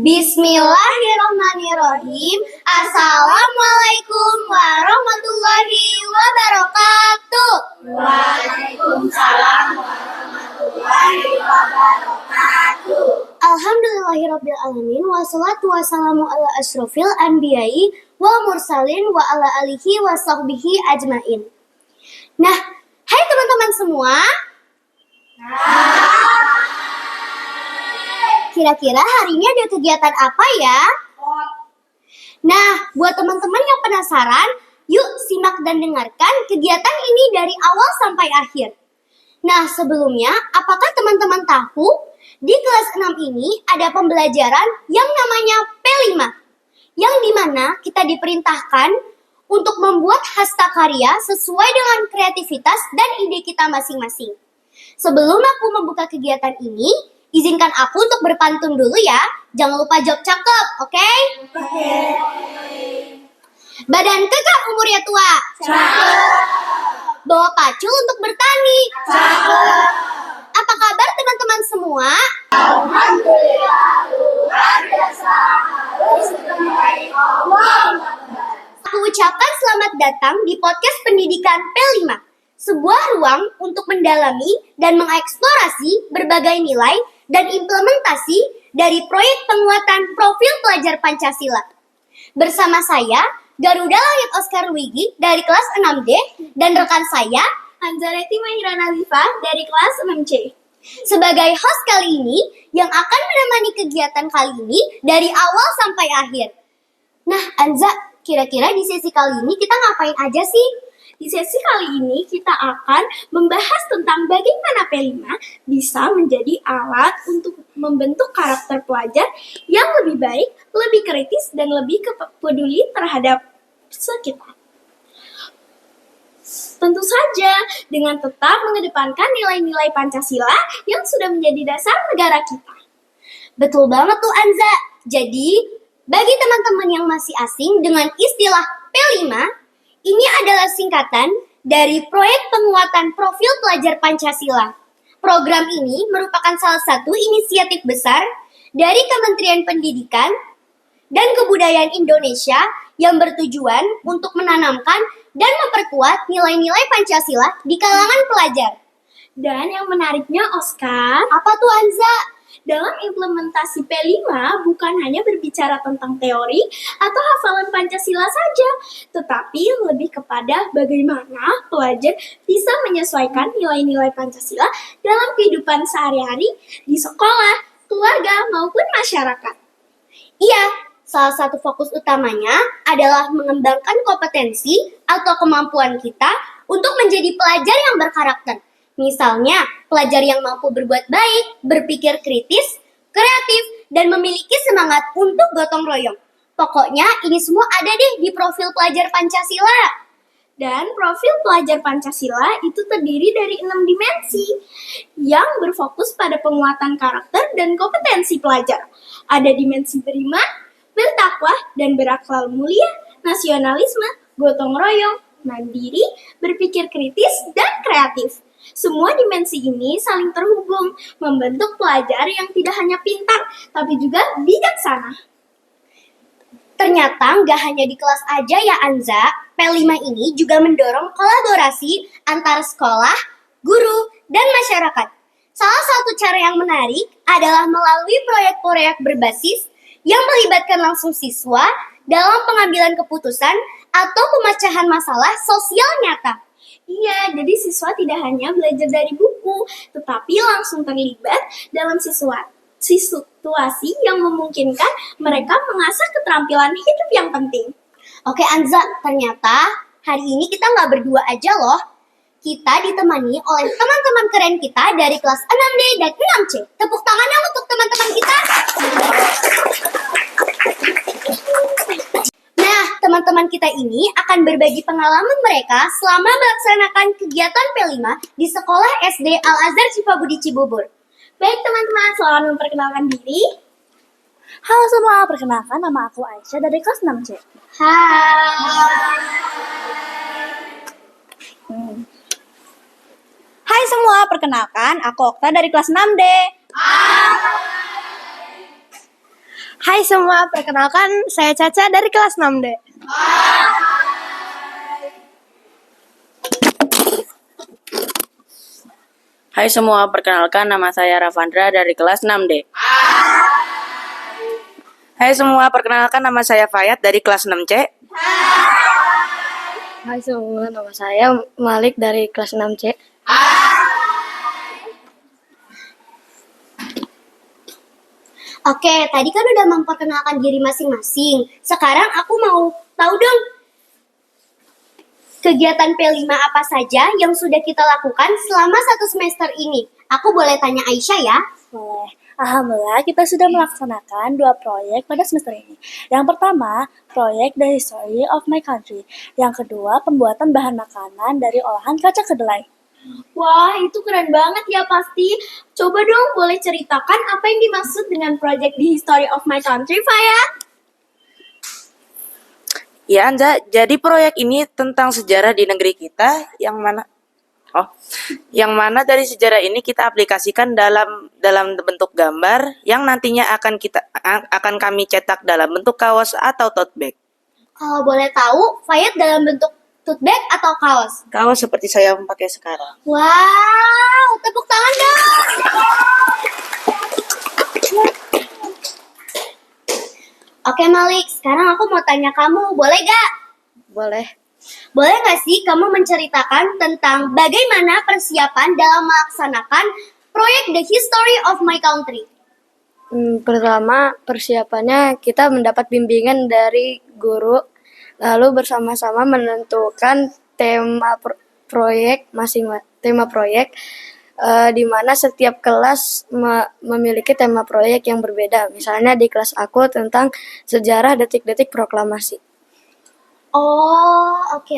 Bismillahirrahmanirrahim. Assalamualaikum warahmatullahi wabarakatuh. Waalaikumsalam warahmatullahi wabarakatuh. Alhamdulillahirabbil alamin wassalatu wassalamu ala asyrofil anbiya'i wal mursalin wa ala alihi wa sahbihi ajmain. Nah, hai teman-teman semua. Kira-kira hari ini ada kegiatan apa ya? Nah, buat teman-teman yang penasaran, yuk simak dan dengarkan kegiatan ini dari awal sampai akhir. Nah, sebelumnya, apakah teman-teman tahu di kelas 6 ini ada pembelajaran yang namanya P5, yang dimana kita diperintahkan untuk membuat hastakarya sesuai dengan kreativitas dan ide kita masing-masing. Sebelum aku membuka kegiatan ini, izinkan aku untuk berpantun dulu ya. Jangan lupa jawab cakep, oke? Oke. Badan kekar umurnya tua. Cakep. Bawa pacul untuk bertani. Cakep. Apa kabar teman-teman semua? Alhamdulillah luar biasa. Harus ditemani Allah. Aku ucapkan selamat datang di podcast pendidikan P5. Sebuah ruang untuk mendalami dan mengeksplorasi berbagai nilai dan implementasi dari proyek penguatan profil pelajar Pancasila. Bersama saya, Garuda Langit Oscar Wigi dari kelas 6D dan rekan saya, Anzareti Mahira Nazifah dari kelas 6C. sebagai host kali ini yang akan menemani kegiatan kali ini dari awal sampai akhir. Nah, Anza, kira-kira di sesi kali ini kita ngapain aja sih? Di sesi kali ini kita akan membahas tentang bagaimana P5 bisa menjadi alat untuk membentuk karakter pelajar yang lebih baik, lebih kritis, dan lebih peduli terhadap sekitar. Tentu saja dengan tetap mengedepankan nilai-nilai Pancasila yang sudah menjadi dasar negara kita. Betul banget tuh Anza. Jadi, bagi teman-teman yang masih asing dengan istilah P5, ini adalah singkatan dari Proyek Penguatan Profil Pelajar Pancasila. Program ini merupakan salah satu inisiatif besar dari Kementerian Pendidikan dan Kebudayaan Indonesia yang bertujuan untuk menanamkan dan memperkuat nilai-nilai Pancasila di kalangan pelajar. Dan yang menariknya, Oscar, Apa tuh Anza? dalam implementasi P5 bukan hanya berbicara tentang teori atau hafalan Pancasila saja, tetapi lebih kepada bagaimana pelajar bisa menyesuaikan nilai-nilai Pancasila dalam kehidupan sehari-hari di sekolah, keluarga, maupun masyarakat. Iya, salah satu fokus utamanya adalah mengembangkan kompetensi atau kemampuan kita untuk menjadi pelajar yang berkarakter. Misalnya, pelajar yang mampu berbuat baik, berpikir kritis, kreatif, dan memiliki semangat untuk gotong royong. Pokoknya ini semua ada deh di profil pelajar Pancasila. Dan profil pelajar Pancasila itu terdiri dari 6 dimensi yang berfokus pada penguatan karakter dan kompetensi pelajar. Ada dimensi beriman, bertakwa, dan berakhlak mulia, nasionalisme, gotong royong, mandiri, berpikir kritis, dan kreatif. Semua dimensi ini saling terhubung, membentuk pelajar yang tidak hanya pintar, tapi juga bijaksana. Ternyata nggak hanya di kelas aja ya Anza, P5 ini juga mendorong kolaborasi antara sekolah, guru, dan masyarakat. Salah satu cara yang menarik adalah melalui proyek-proyek berbasis yang melibatkan langsung siswa dalam pengambilan keputusan atau pemecahan masalah sosial nyata. Iya, jadi siswa tidak hanya belajar dari buku, tetapi langsung terlibat dalam situasi yang memungkinkan mereka mengasah keterampilan hidup yang penting. Oke Anza, ternyata hari ini kita nggak berdua aja loh. Kita ditemani oleh teman-teman keren kita dari kelas 6D dan 6C. Tepuk tangannya untuk teman-teman kita. Nah, teman-teman kita ini akan berbagi pengalaman mereka selama melaksanakan kegiatan P5 di sekolah SD Al-Azhar Cipabudi Cibubur. Baik teman-teman, selamat memperkenalkan diri. Halo semua, perkenalkan nama aku Aisyah dari kelas 6C. Hai semua, perkenalkan aku Okta dari kelas 6D. Hai semua, perkenalkan saya Caca dari kelas 6D. Hai semua, perkenalkan nama saya Ravandra dari kelas 6D. Hai semua, perkenalkan nama saya Fayat dari kelas 6C. Hai semua, nama saya Malik dari kelas 6C. Oke, tadi kan udah memperkenalkan diri masing-masing. Sekarang aku mau tahu dong, kegiatan P5 apa saja yang sudah kita lakukan selama 1 semester ini? Aku boleh tanya Aisyah ya? Boleh. Alhamdulillah, kita sudah melaksanakan 2 proyek pada semester ini. Yang pertama, proyek The History of My Country. Yang kedua, pembuatan bahan makanan dari olahan kaca kedelai. Wah, itu keren banget ya pasti. Coba dong boleh ceritakan apa yang dimaksud dengan proyek The History of My Country, Fayat? Ya, Anja, jadi proyek ini tentang sejarah di negeri kita yang mana dari sejarah ini kita aplikasikan dalam bentuk gambar yang nantinya akan kami cetak dalam bentuk kaos atau tote bag. Kalau boleh tahu, Fayat dalam bentuk tote bag atau kaos? Kaos seperti saya pakai sekarang. Wow, tepuk tangan dong! Oke Malik, sekarang aku mau tanya kamu, boleh gak? Boleh. Boleh gak sih kamu menceritakan tentang bagaimana persiapan dalam melaksanakan proyek The History of My Country? Pertama, persiapannya kita mendapat bimbingan dari guru, lalu bersama-sama menentukan tema proyek di mana setiap kelas memiliki tema proyek yang berbeda. Misalnya di kelas aku tentang sejarah detik-detik proklamasi. Oh, oke.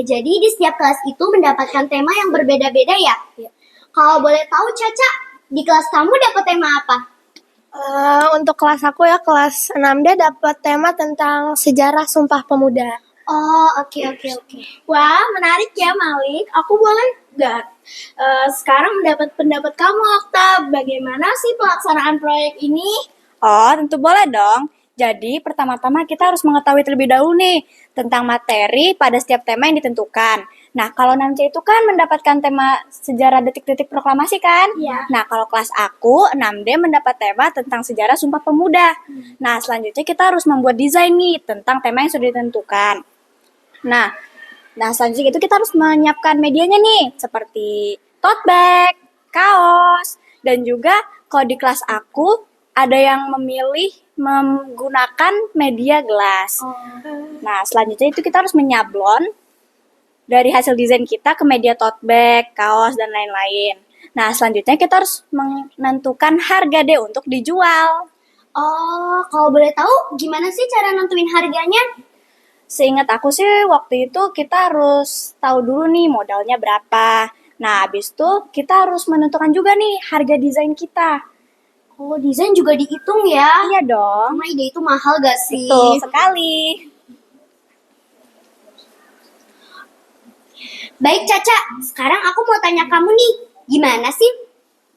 Jadi di setiap kelas itu mendapatkan tema yang berbeda-beda ya? Iya. Kalau boleh tahu Caca, di kelas kamu dapat tema apa? Untuk kelas aku ya, kelas 6D dapat tema tentang sejarah Sumpah Pemuda. Oh, oke. Wah, menarik ya Malik. Aku boleh nggak sekarang mendapat pendapat kamu, Okta. Bagaimana sih pelaksanaan proyek ini? Oh, tentu boleh dong. Jadi, pertama-tama kita harus mengetahui terlebih dahulu nih tentang materi pada setiap tema yang ditentukan. Nah, kalau 6C itu kan mendapatkan tema sejarah detik-detik proklamasi kan? Iya. Nah, kalau kelas aku, 6D mendapat tema tentang sejarah Sumpah Pemuda. Nah, selanjutnya kita harus membuat desain nih tentang tema yang sudah ditentukan. Nah, selanjutnya itu kita harus menyiapkan medianya nih, seperti tote bag, kaos, dan juga kalau di kelas aku ada yang memilih menggunakan media gelas. Nah, selanjutnya itu kita harus menyablon dari hasil desain kita ke media tote bag, kaos, dan lain-lain. Nah, selanjutnya kita harus menentukan harga deh untuk dijual. Oh, kalau boleh tahu gimana sih cara nentuin harganya? Seingat aku sih waktu itu kita harus tahu dulu nih modalnya berapa. Nah, habis itu kita harus menentukan juga nih harga desain kita. Oh, desain juga dihitung ya? Iya dong. Karena ide itu mahal gak sih? Betul sekali. Baik Caca, sekarang aku mau tanya kamu nih, gimana sih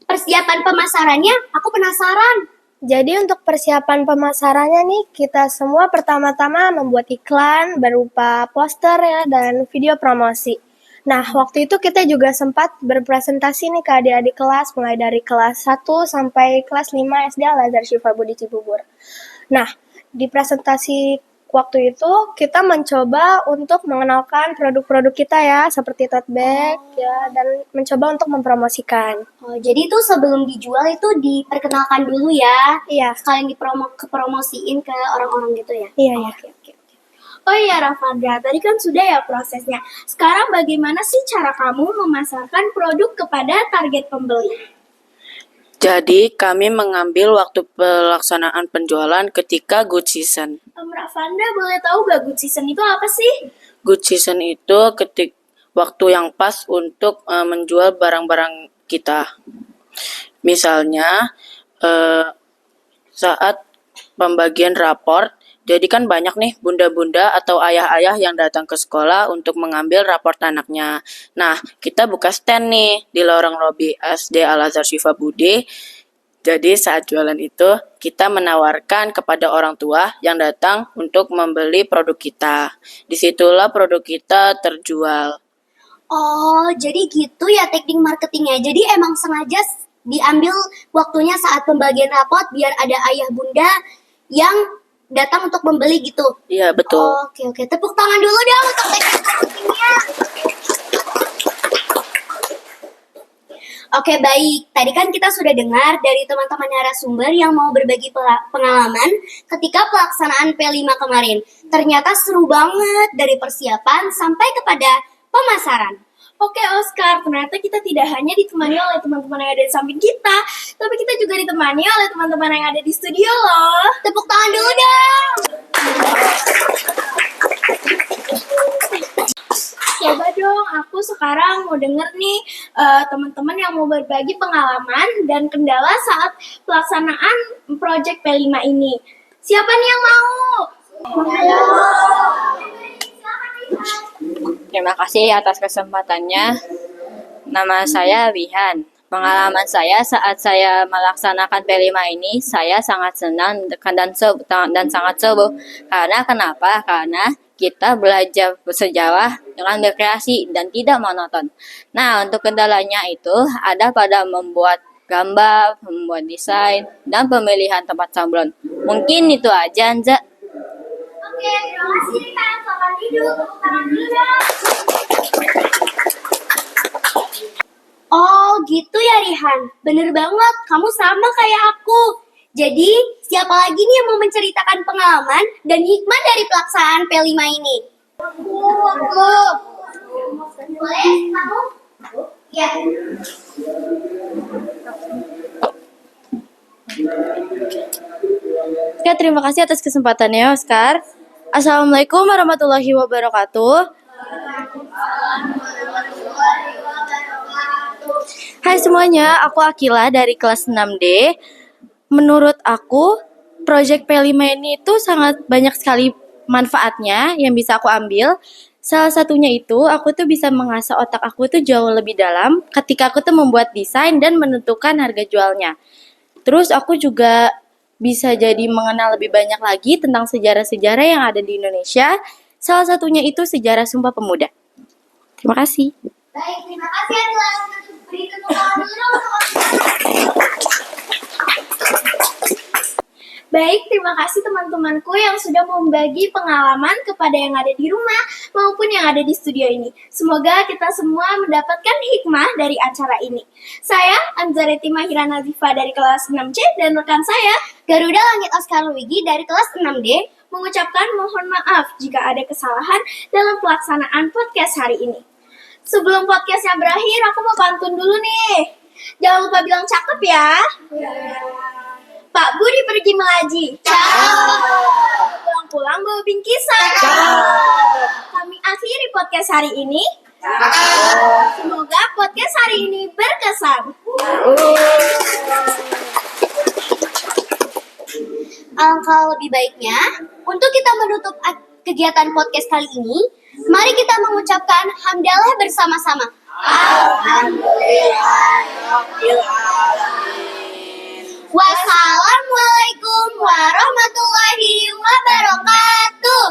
persiapan pemasarannya? Aku penasaran. Jadi untuk persiapan pemasarannya nih, kita semua pertama-tama membuat iklan berupa poster ya dan video promosi. Nah, waktu itu kita juga sempat berpresentasi nih ke adik-adik kelas, mulai dari kelas 1 sampai kelas 5 SD Al-Azhar Syifa Budi Cibubur. Nah, di presentasi waktu itu kita mencoba untuk mengenalkan produk-produk kita ya, seperti tote bag ya, dan mencoba untuk mempromosikan. Oh, jadi tuh sebelum dijual itu diperkenalkan dulu ya? Iya. Sekalian kepromosiin ke orang-orang gitu ya? Iya. Oke. Oh iya Ravandra, tadi kan sudah ya prosesnya. Sekarang bagaimana sih cara kamu memasarkan produk kepada target pembeli? Jadi, kami mengambil waktu pelaksanaan penjualan ketika good season. Ravandra, boleh tahu gak good season itu apa sih? Good season itu waktu yang pas untuk menjual barang-barang kita. Misalnya, saat pembagian raport, jadi kan banyak nih bunda-bunda atau ayah-ayah yang datang ke sekolah untuk mengambil raport anaknya. Nah, kita buka stand nih di lorong lobi SD Al-Azhar Syifa Budi. Jadi saat jualan itu kita menawarkan kepada orang tua yang datang untuk membeli produk kita. Disitulah produk kita terjual. Oh, jadi gitu ya teknik marketingnya. Jadi emang sengaja diambil waktunya saat pembagian rapot biar ada ayah bunda yang datang untuk membeli gitu. Iya, betul. Oke. Tepuk tangan dulu dong untuk teknik marketingnya. Oke, baik. Tadi kan kita sudah dengar dari teman-teman narasumber yang mau berbagi pengalaman ketika pelaksanaan P5 kemarin. Ternyata seru banget dari persiapan sampai kepada pemasaran. Oke Oscar, ternyata kita tidak hanya ditemani oleh teman-teman yang ada di samping kita, tapi kita juga ditemani oleh teman-teman yang ada di studio loh. Tepuk tangan dulu dong. Coba dong, aku sekarang mau denger nih teman-teman yang mau berbagi pengalaman dan kendala saat pelaksanaan project P5 ini. Siapa nih yang mau? Terima kasih atas kesempatannya. Nama saya Wihan. Pengalaman saya saat saya melaksanakan P5 ini, saya sangat senang dan sangat seru. Karena kenapa? Karena kita belajar bersejarah dengan berkreasi dan tidak monoton. Nah, untuk kendalanya itu ada pada membuat gambar, membuat desain, dan pemilihan tempat sablon. Mungkin itu aja, Anza. Oke, terima kasih Kak. Selamat tidur. Tepuk tangan dulu dong. Oh, gitu ya Rihan. Bener banget, kamu sama kayak aku. Jadi, siapa lagi nih yang mau menceritakan pengalaman dan hikmah dari pelaksanaan P5 ini? Aku. Boleh, kamu? Ya. Oke, terima kasih atas kesempatannya, Oscar. Assalamualaikum warahmatullahi wabarakatuh. Hai semuanya, aku Akila dari kelas 6D. Menurut aku, Project P5 ini itu sangat banyak sekali manfaatnya yang bisa aku ambil. Salah satunya itu, aku tuh bisa mengasah otak aku tuh jauh lebih dalam ketika aku tuh membuat desain dan menentukan harga jualnya. Terus aku juga bisa jadi mengenal lebih banyak lagi tentang sejarah-sejarah yang ada di Indonesia. Salah satunya itu sejarah Sumpah Pemuda. Terima kasih. Baik, terima kasih Adila. Beri tepuk tangan dulu dong untuk Baik, terima kasih teman-temanku yang sudah membagi pengalaman kepada yang ada di rumah maupun yang ada di studio ini. Semoga kita semua mendapatkan hikmah dari acara ini. Saya Anzareti Mahira Nazifa dari kelas 6C dan rekan saya Garuda Langit Oscar Luigi dari kelas 6D mengucapkan mohon maaf jika ada kesalahan dalam pelaksanaan podcast hari ini. Sebelum podcastnya berakhir, aku mau pantun dulu nih. Jangan lupa bilang cakep ya. Pak Budi pergi melaju. Pulang-pulang bawa bingkisan. Kami akhiri podcast hari ini. Semoga podcast hari ini berkesan. Alangkah lebih baiknya, untuk kita menutup kegiatan podcast kali ini, mari kita mengucapkan hamdalah bersama-sama. Wassalamualaikum warahmatullahi wabarakatuh.